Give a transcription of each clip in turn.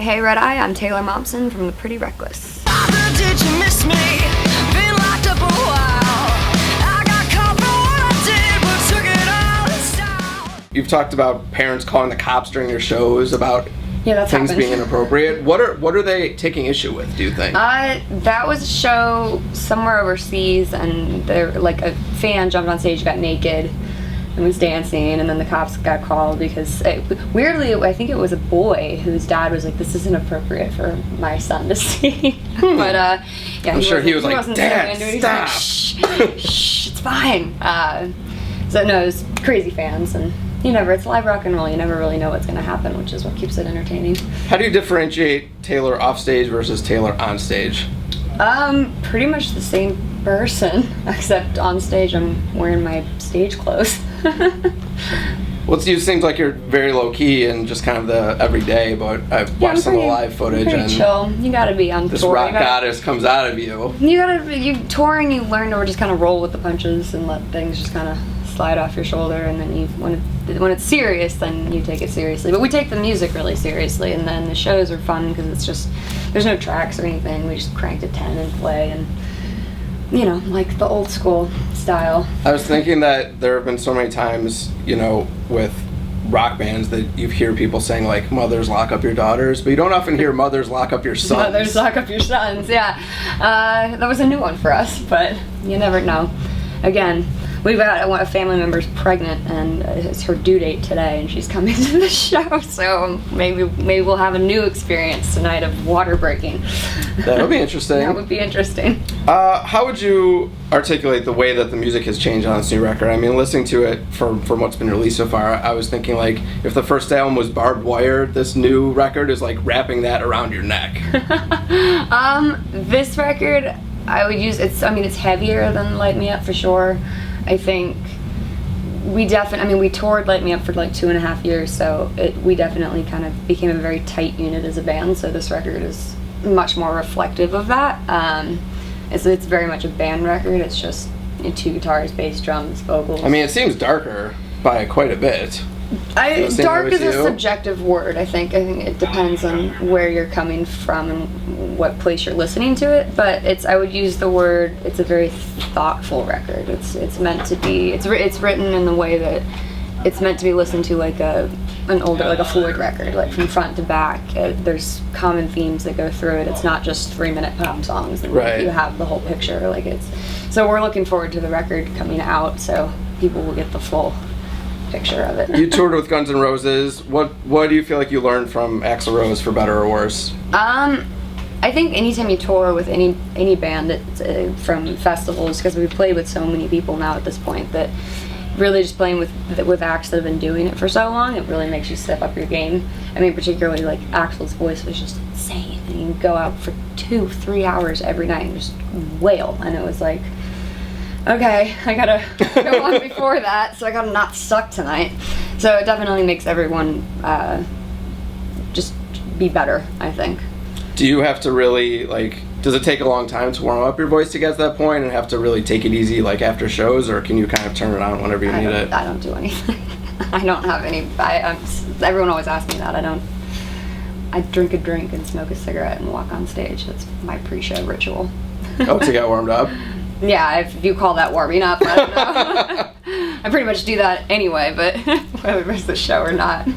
Hey RedEye, I'm Taylor Momsen from The Pretty Reckless. Did you miss me? Been locked up a while. I got caught for what I did, but took it all in style. You've talked about parents calling the cops during your shows about That's things happened. being inappropriate. What are they taking issue with, do you think? That was a show somewhere overseas, and there like a fan jumped on stage, got naked, and was dancing, and then the cops got called because weirdly I think it was a boy whose dad was like, this isn't appropriate for my son to see. But yeah, I'm sure he was like, wasn't Dad, so into it. He's stop. like, shh, it's fine. So no, it was crazy fans, and it's live rock and roll, you never really know what's going to happen, which is what keeps it entertaining. How do you differentiate Taylor off stage versus Taylor on stage? Pretty much the same person, except on stage I'm wearing my stage clothes. Well, it seems like you're very low key and just kind of the everyday, but I've watched some of the live footage pretty and chill. You gotta be on this tour. rock goddess comes out of you. You touring, you learn to just kind of roll with the punches and let things just kind of slide off your shoulder, and then when it's serious, then you take it seriously. But we take the music really seriously, and then the shows are fun because it's just, there's no tracks or anything. We just crank to 10 and play, and like the old school style. I was thinking that there have been so many times, with rock bands that you hear people saying like, mothers lock up your daughters, but you don't often hear mothers lock up your sons. Mothers lock up your sons, yeah. That was a new one for us, but you never know. Again, we've got a family member's pregnant, and it's her due date today, and she's coming to the show, so maybe we'll have a new experience tonight of water breaking. That would be interesting. That would be interesting. How would you articulate the way that the music has changed on this new record? I mean, listening to it from what's been released so far, I was thinking like, if the first album was barbed wire, this new record is like wrapping that around your neck. This record, I would use, it's heavier than Light Me Up for sure. I think we toured Light Me Up for like 2.5 years, so we definitely kind of became a very tight unit as a band, so this record is much more reflective of that. It's very much a band record. It's just 2 guitars, bass, drums, vocals. I mean, it seems darker by quite a bit. Dark is a subjective word, I think. I think it depends on where you're coming from and what place you're listening to it. But I would use the word, it's a very thoughtful record. It's meant to be, it's written in the way that it's meant to be listened to like an older, like a Floyd record, like from front to back. There's common themes that go through it. It's not just 3-minute pop songs, and right. You have the whole picture. So we're looking forward to the record coming out, so people will get the full picture of it. You toured with Guns N' Roses. What do you feel like you learned from Axl Rose, for better or worse? I think anytime you tour with any band from festivals, because we've played with so many people now at this point, that really just playing with acts that have been doing it for so long, it really makes you step up your game. I mean, particularly like Axl's voice was just insane, and you go out for 2-3 hours every night and just wail, and it was like, okay, I gotta go on before that, so I gotta not suck tonight. So it definitely makes everyone just be better, I think. Do you have to really, does it take a long time to warm up your voice to get to that point and have to really take it easy, after shows, or can you kind of turn it on whenever you need it? I don't do anything. I don't have any, everyone always asks me that. I drink a drink and smoke a cigarette and walk on stage. That's my pre-show ritual. Oh, to get warmed up? Yeah, if you call that warming up, I don't know. I pretty much do that anyway, but whether it's the show or not.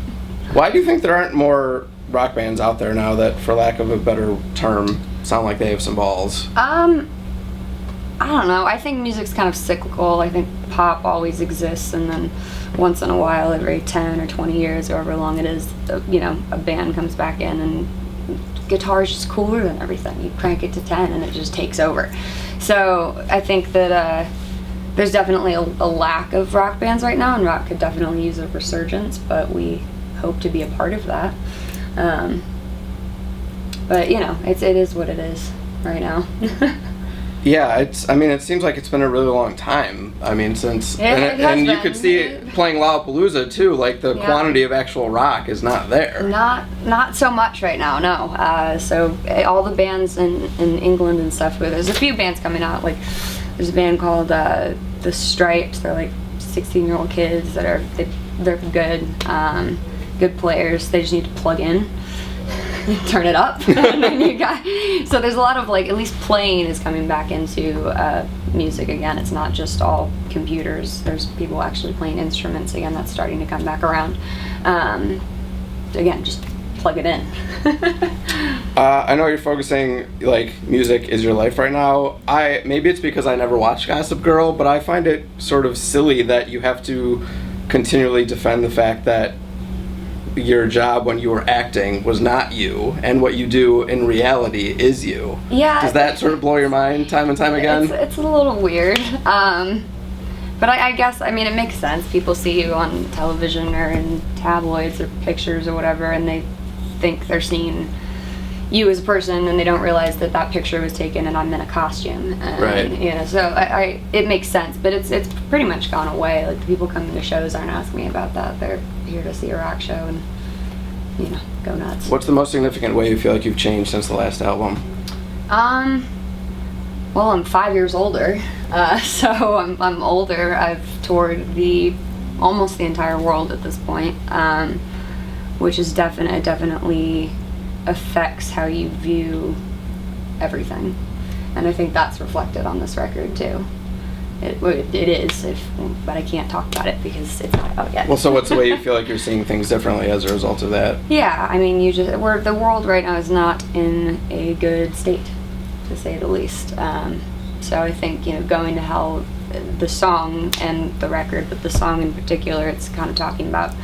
Why do you think there aren't more rock bands out there now that, for lack of a better term, sound like they have some balls? I don't know. I think music's kind of cyclical. I think pop always exists, and then once in a while, every 10 or 20 years, or however long it is, a band comes back in, and guitar's just cooler than everything. You crank it to 10 and it just takes over. So I think that there's definitely a lack of rock bands right now, and rock could definitely use a resurgence, but we hope to be a part of that. But it is what it is right now. Yeah, it seems like it's been a really long time. Since and you could see it playing Lollapalooza too. The quantity of actual rock is not there. Not so much right now. No. So all the bands in England and stuff. There's a few bands coming out. There's a band called The Stripes. They're 16-year-old kids that they're good. Good players. They just need to plug in. turn it up. And then you got, so there's a lot of like, at least playing is coming back into music again. It's not just all computers. There's people actually playing instruments again. That's starting to come back around. Again, just plug it in. I know you're focusing, like, music is your life right now. Maybe it's because I never watched Gossip Girl, but I find it sort of silly that you have to continually defend the fact that your job when you were acting was not you, and what you do in reality is you. Yeah. Does that sort of blow your mind time and time again? It's a little weird. But I guess, I mean, it makes sense. People see you on television or in tabloids or pictures or whatever, and they think they're seeing you as a person, and they don't realize that that picture was taken and I'm in a costume. And, right. You know, so it makes sense, but it's pretty much gone away. Like, the people coming to shows aren't asking me about that. They're here to see a rock show and, you know, go nuts. What's the most significant way you feel like you've changed since the last album? Well, I'm 5 years older, so I'm older. I've toured almost the entire world at this point, which is definitely affects how you view everything, and I think that's reflected on this record too. It is, but I can't talk about it because it's not out yet. Well, so what's the way you feel like you're seeing things differently as a result of that? Yeah, I mean, the world right now is not in a good state, to say the least. So I think, you know, Going to Hell, the song and the record, but the song in particular, it's kind of talking about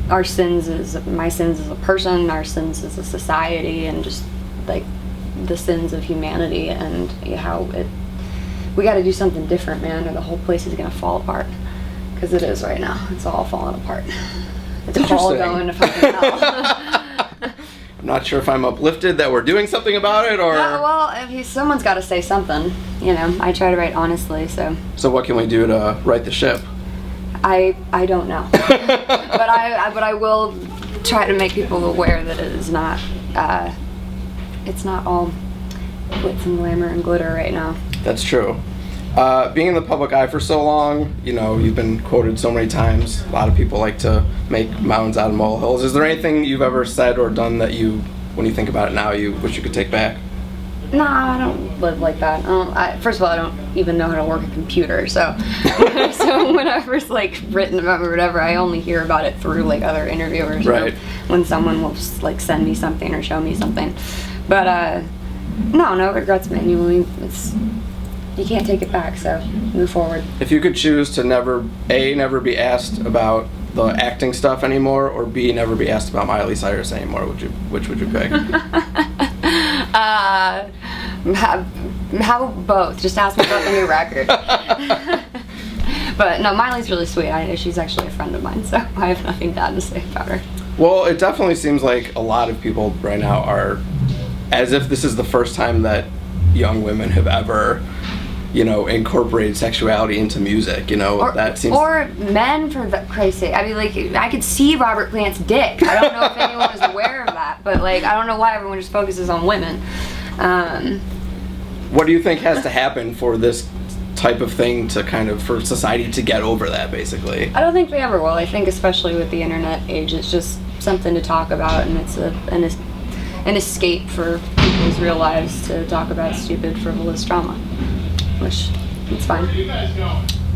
my sins as a person, our sins as a society, and just like the sins of humanity, and how we got to do something different, man, or the whole place is gonna fall apart. Because it is right now. It's all falling apart. It's all going to fucking hell. I'm not sure if I'm uplifted that we're doing something about it, or... Yeah, well, someone's got to say something. You know, I try to write honestly, so... So what can we do to right the ship? I don't know. but I will try to make people aware that it is not, it's not all glitz and glamour and glitter right now. That's true. Being in the public eye for so long, you know, you've been quoted so many times. A lot of people like to make mountains out of molehills. Is there anything you've ever said or done that you, when you think about it now, you wish you could take back? No, I don't live like that. First of all, I don't even know how to work a computer, so so whenever it's like written about or whatever, I only hear about it through like other interviewers. Right. Or when someone will like send me something or show me something. But no regrets, man. You can't take it back, so move forward. If you could choose to never be asked about the acting stuff anymore, or B, never be asked about Miley Cyrus anymore, which would you pick? How both? Just ask me about the new record. But no, Miley's really sweet. She's actually a friend of mine, so I have nothing bad to say about her. Well, it definitely seems like a lot of people right now are, as if this is the first time that young women have ever, you know, incorporated sexuality into music, you know, that seems... Or men, for Christ's sake. I mean, like, I could see Robert Plant's dick. I don't know if anyone was aware of that, but, like, I don't know why everyone just focuses on women. What do you think has to happen for this type of thing to kind of, for society to get over that, basically? I don't think we ever will. I think especially with the internet age, it's just something to talk about, and it's an escape for people's real lives to talk about stupid, frivolous drama. Which, it's fine.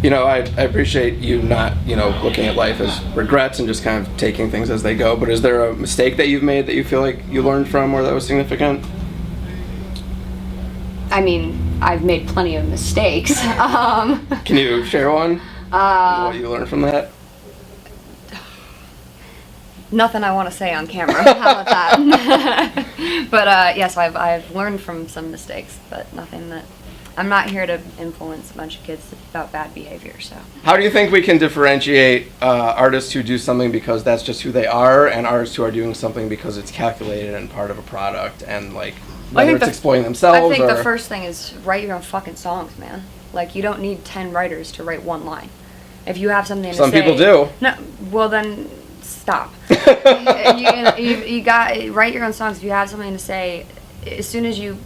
You know, I appreciate you not, you know, looking at life as regrets and just kind of taking things as they go, but is there a mistake that you've made that you feel like you learned from or that was significant? I mean, I've made plenty of mistakes. Can you share one? What you learned from that? Nothing I want to say on camera. How about that? But yes, I've learned from some mistakes, but nothing that... I'm not here to influence a bunch of kids about bad behavior, so. How do you think we can differentiate artists who do something because that's just who they are, and artists who are doing something because it's calculated and part of a product, and like, whether it's exploiting themselves or... I think the first thing is write your own fucking songs, man. Like, you don't need 10 writers to write one line. If you have something to say... Some people do. No, well then, stop. you got, write your own songs. If you have something to say, as soon as you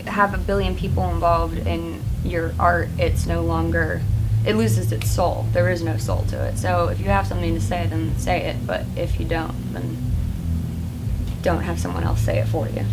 have a billion people involved in your art, it's no longer, it loses its soul. There is no soul to it. So if you have something to say, then say it. But if you don't, then don't have someone else say it for you.